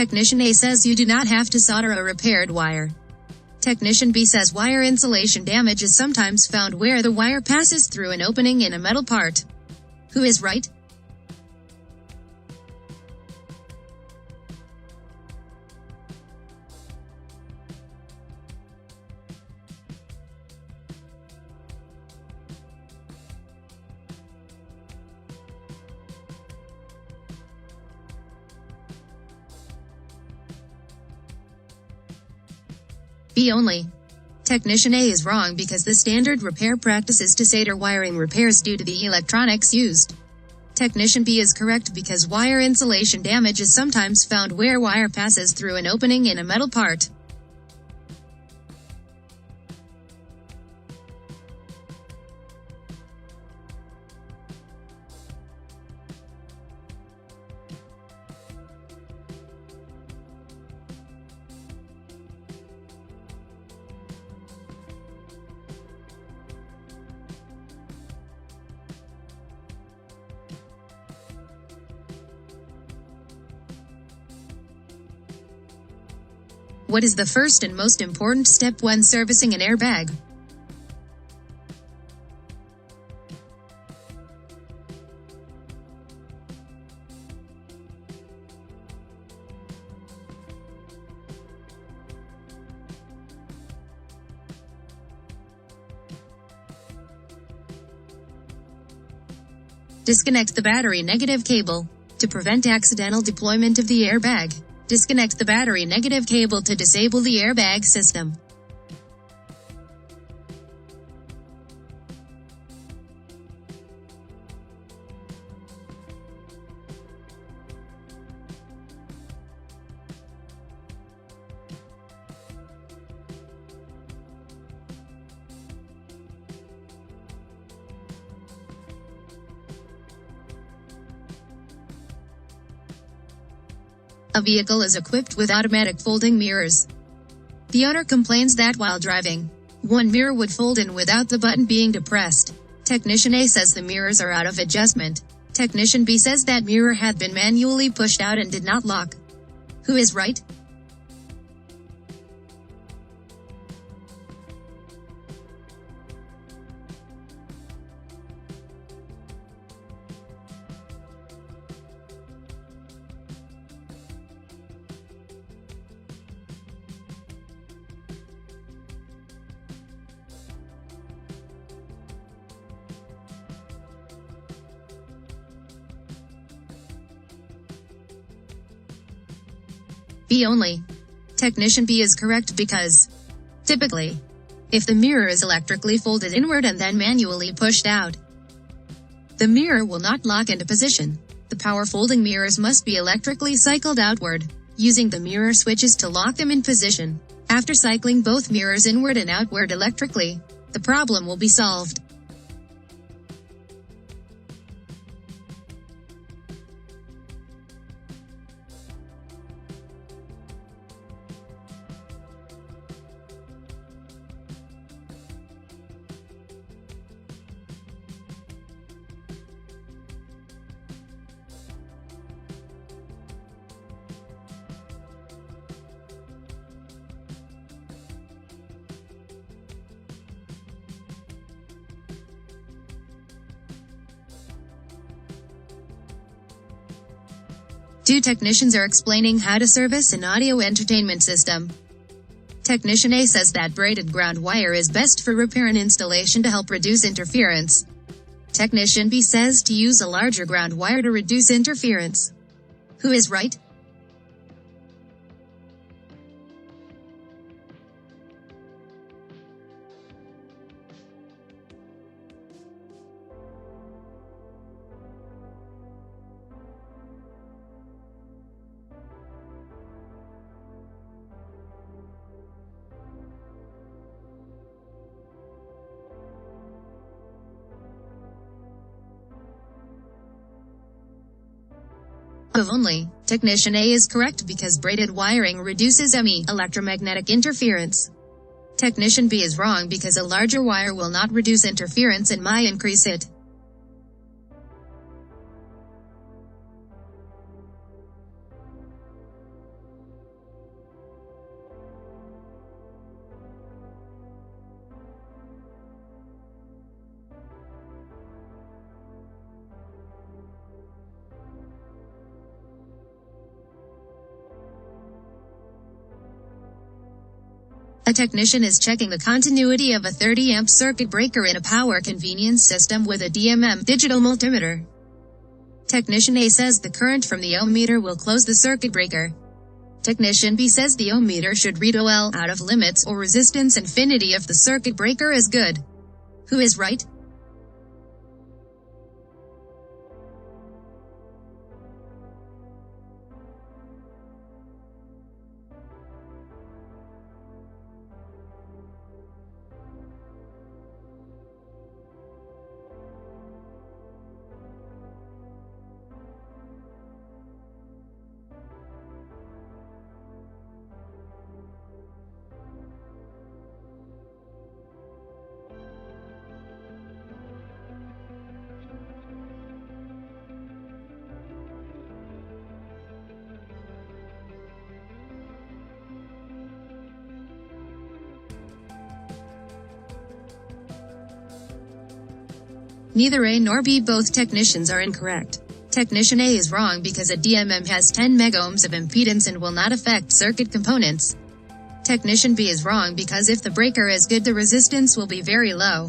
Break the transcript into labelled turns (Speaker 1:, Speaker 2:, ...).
Speaker 1: Technician A says you do not have to solder a repaired wire. Technician B says wire insulation damage is sometimes found where the wire passes through an opening in a metal part. Who is right? B only. Technician A is wrong because the standard repair practice is to solder wiring repairs due to the electronics used. Technician B is correct because wire insulation damage is sometimes found where wire passes through an opening in a metal part. What is the first and most important step when servicing an airbag? Disconnect the battery negative cable. To prevent accidental deployment of the airbag, disconnect the battery negative cable to disable the airbag system. A vehicle is equipped with automatic folding mirrors. The owner complains that while driving, one mirror would fold in without the button being depressed. Technician A says the mirrors are out of adjustment. Technician B says that mirror had been manually pushed out and did not lock. Who is right? B only. Technician B is correct because, typically, if the mirror is electrically folded inward and then manually pushed out, the mirror will not lock into position. The power folding mirrors must be electrically cycled outward, using the mirror switches to lock them in position. After cycling both mirrors inward and outward electrically, the problem will be solved. Two technicians are explaining how to service an audio entertainment system. Technician A says that braided ground wire is best for repair and installation to help reduce interference. Technician B says to use a larger ground wire to reduce interference. Who is right? Of only. Technician A is correct because braided wiring reduces ME, electromagnetic interference. Technician B is wrong because a larger wire will not reduce interference and might increase it. A technician is checking the continuity of a 30-amp circuit breaker in a power convenience system with a DMM digital multimeter. Technician A says the current from the ohm meter will close the circuit breaker. Technician B says the ohm meter should read OL out of limits or resistance infinity if the circuit breaker is good. Who is right? Neither A nor B, both technicians are incorrect. Technician A is wrong because a DMM has 10 megohms of impedance and will not affect circuit components. Technician B is wrong because if the breaker is good, the resistance will be very low.